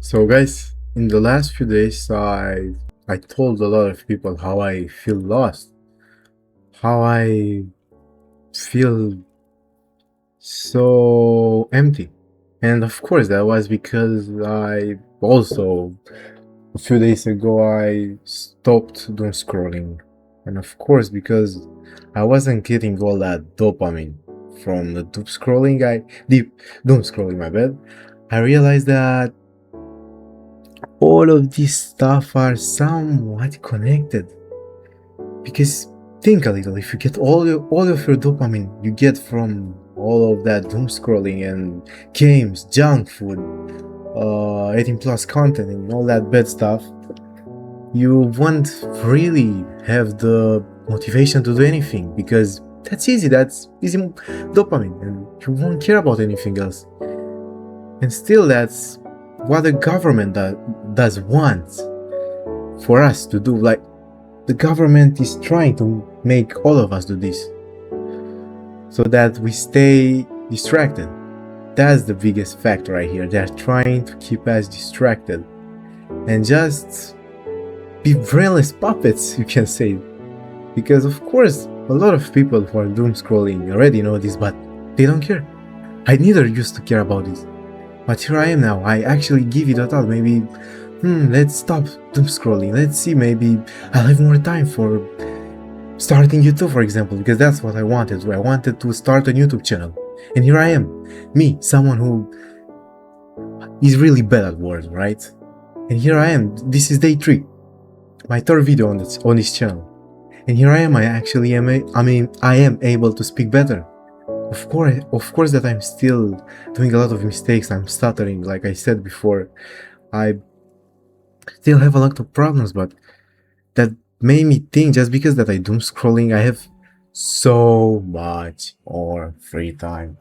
So guys, in the last few days I told a lot of people how I feel lost, how I feel so empty. And of course that was because I also a few days ago I stopped doom scrolling. And of course because I wasn't getting all that dopamine from the doom scrolling, my bad. I realized that all of this stuff are somewhat connected. Because think a little, if you get all of your dopamine you get from all of that doom scrolling and games, junk food, 18 plus content and all that bad stuff, you won't really have the motivation to do anything because that's easy dopamine and you won't care about anything else. And still that's what the government does want for us to do. Like, the government is trying to make all of us do this so that we stay distracted. That's the biggest factor right here. They're trying to keep us distracted and just be brainless puppets, you can say. Because of course a lot of people who are doom scrolling already know this, but they don't care. I neither used to care about this, but here I am now. I actually give it a thought. Maybe let's stop doom scrolling. Let's see, maybe I'll have more time for starting YouTube, for example, because that's what I wanted. I wanted to start a YouTube channel. And here I am, me, someone who is really bad at words, right? And here I am. This is day 3, my third video on this channel. And here I am. I am able to speak better. Of course that I'm still doing a lot of mistakes. I'm stuttering, like I said before. I still have a lot of problems, but that made me think, just because that I doom scrolling, I have so much more free time.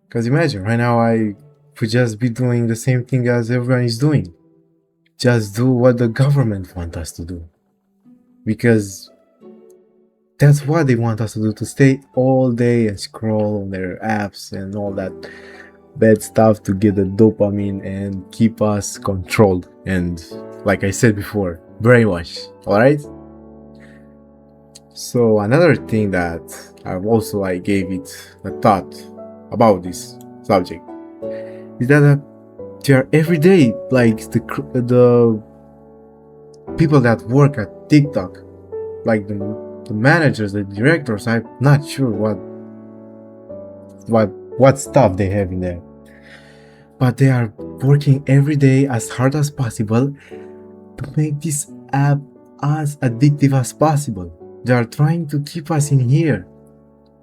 Because imagine, right now I could just be doing the same thing as everyone is doing. Just do what the government wants us to do. Because that's what they want us to do, to stay all day and scroll on their apps and all that bad stuff to get the dopamine and keep us controlled and, like I said before, brainwash. Alright? So another thing that I gave it a thought about this subject is that there are every day, like the people that work at TikTok, like the managers, the directors. I'm not sure what stuff they have in there, but they are working every day as hard as possible to make this app as addictive as possible. They are trying to keep us in here.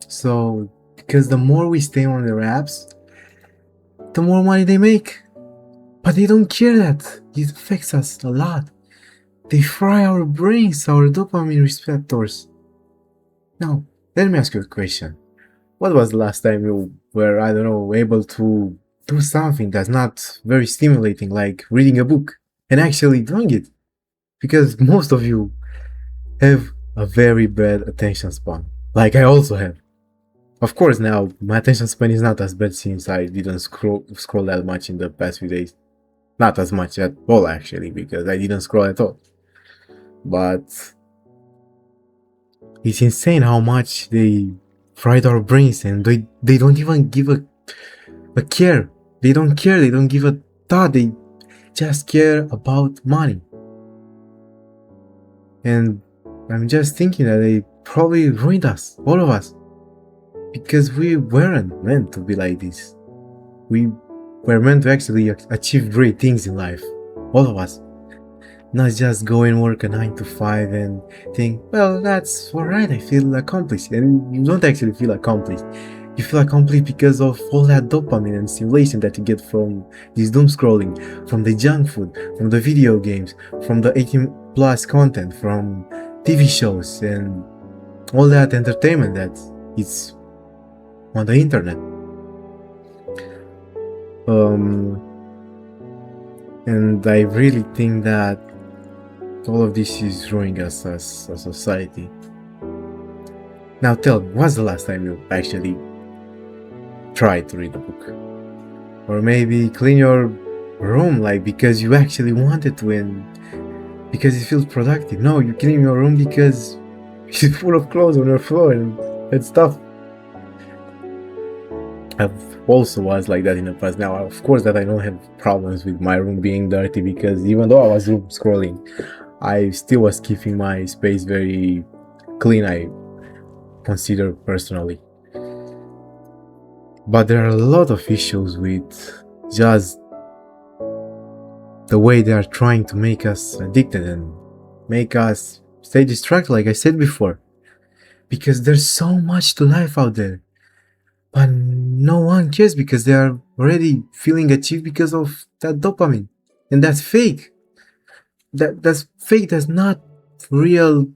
So, because the more we stay on their apps, the more money they make. But they don't care that it affects us a lot. They fry our brains, our dopamine receptors. Now, let me ask you a question. What was the last time you were, I don't know, able to do something that's not very stimulating, like reading a book, and actually doing it? Because most of you have a very bad attention span, like I also have. Of course, now my attention span is not as bad since I didn't scroll that much in the past few days. Not as much at all, actually, because I didn't scroll at all. But it's insane how much they fried our brains, and they don't even give a care. They don't care. They don't give a thought. They just care about money. And I'm just thinking that they probably ruined us, all of us, because we weren't meant to be like this. We were meant to actually achieve great things in life, all of us. Not just go and work a 9 to 5 and think, well, that's alright, I feel accomplished. And you don't actually feel accomplished. You feel accomplished because of all that dopamine and stimulation that you get from this doom scrolling, from the junk food, from the video games, from the 18 plus content, from TV shows, and all that entertainment that is on the internet. And I really think that all of this is ruining us as a society. Now tell me, what's the last time you actually tried to read a book? Or maybe clean your room like because you actually wanted to and because it feels productive. No, you clean your room because it's full of clothes on your floor and stuff. I've also was like that in the past. Now, of course, that I don't have problems with my room being dirty because even though I was doom scrolling, I still was keeping my space very clean. I consider personally, but there are a lot of issues with just the way they are trying to make us addicted and make us stay distracted, like I said before, because there's so much to life out there. But no one cares because they are already feeling achieved because of that dopamine. And that's fake. That's fake. That's not real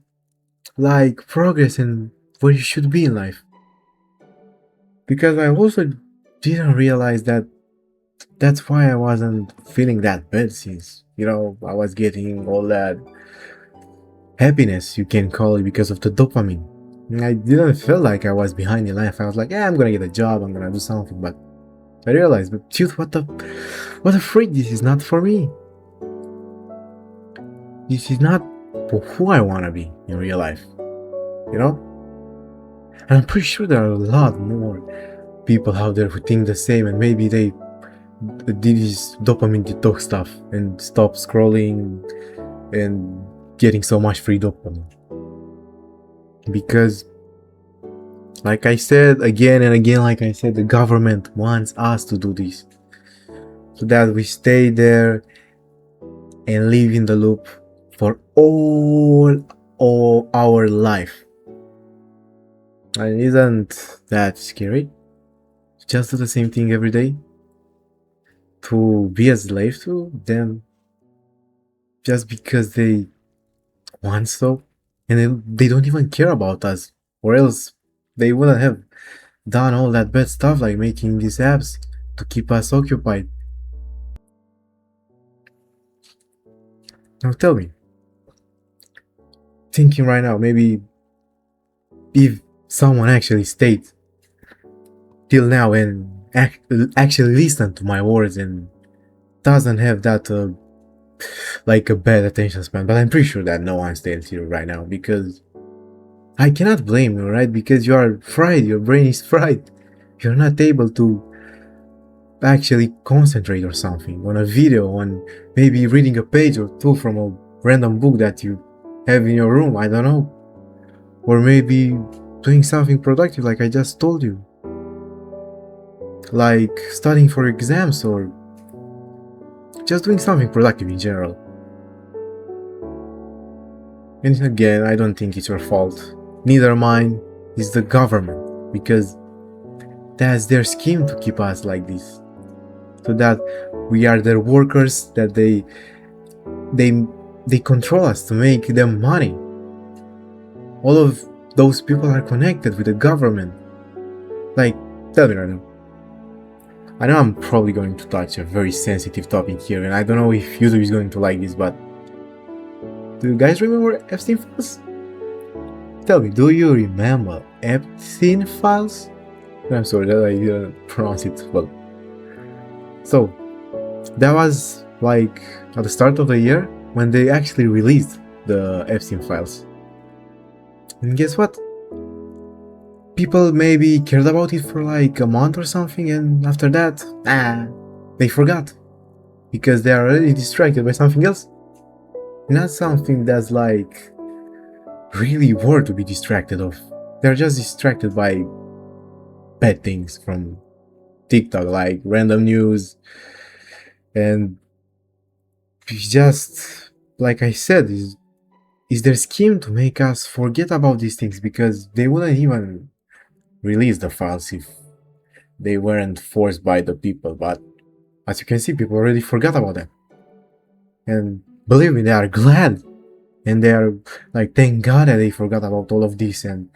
like progress and where you should be in life. Because I also didn't realize that that's why I wasn't feeling that bad since, I was getting all that happiness, you can call it, because of the dopamine. I didn't feel like I was behind in life. I was like, yeah, I'm gonna get a job, I'm gonna do something, but I realized, but dude, what the freak? This is not for me. This is not who I wanna be in real life, you know? And I'm pretty sure there are a lot more people out there who think the same, and maybe they did this dopamine detox stuff and stop scrolling and getting so much free dopamine. Because, like I said again and again, like I said, the government wants us to do this so that we stay there and live in the loop for all our life. And isn't that scary? Just do the same thing every day? To be a slave to them just because they want so? And then they don't even care about us, or else they wouldn't have done all that bad stuff like making these apps to keep us occupied. Now tell me, thinking right now, maybe if someone actually stayed till now and actually listened to my words and doesn't have that like a bad attention span, but I'm pretty sure that no one stays here right now because I cannot blame you, right? Because you are fried, your brain is fried. You're not able to actually concentrate or something on a video, on maybe reading a page or two from a random book that you have in your room, I don't know. Or maybe doing something productive like I just told you. Like studying for exams or just doing something productive in general. And again, I don't think it's your fault. Neither mine, it's the government, because that's their scheme to keep us like this. So that we are their workers, that they control us to make them money. All of those people are connected with the government. Like, tell me right now. I know I'm probably going to touch a very sensitive topic here, and I don't know if YouTube is going to like this, but do you guys remember Epstein files? Tell me, do you remember Epstein files? I'm sorry that I didn't pronounce it well. So, that was like at the start of the year when they actually released the Epstein files. And guess what? People maybe cared about it for like a month or something, and after that, they forgot. Because they are already distracted by something else. Not something that's like really worth to be distracted of. They're just distracted by bad things from TikTok, like random news, and just like I said, is their scheme to make us forget about these things because they wouldn't even release the files if they weren't forced by the people. But as you can see, people already forgot about them, and believe me, they are glad, and they are like, thank God that they forgot about all of this and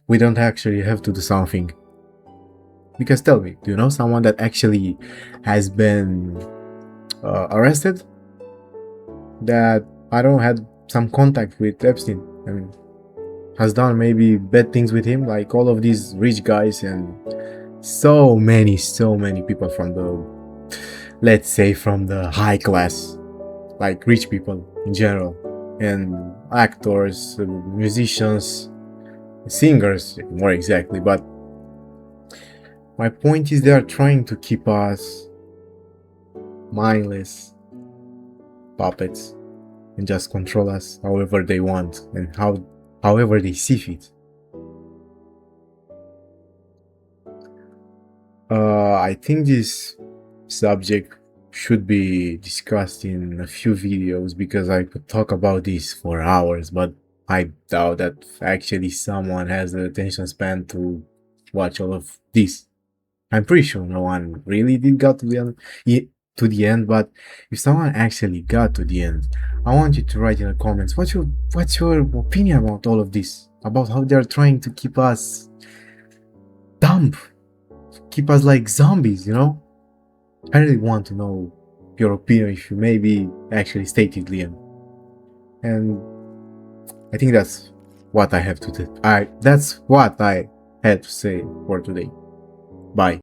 we don't actually have to do something. Because tell me, do you know someone that actually has been arrested? That I don't had some contact with Epstein. I mean, has done maybe bad things with him, like all of these rich guys and so many people from let's say from the high class, like rich people in general, and actors, musicians, singers, more exactly. But my point is, they are trying to keep us mindless puppets and just control us however they want and however they see fit. I think this subject should be discussed in a few videos because I could talk about this for hours, but I doubt that actually someone has the attention span to watch all of this. I'm pretty sure no one really did got to the end, to the end, but if someone actually got to the end, I want you to write in the comments what's your opinion about all of this, about how they're trying to keep us dumb, keep us like zombies, you know? I really want to know your opinion if you maybe actually stated, Liam. And I think that's what I have to do. That's what I had to say for today. Bye.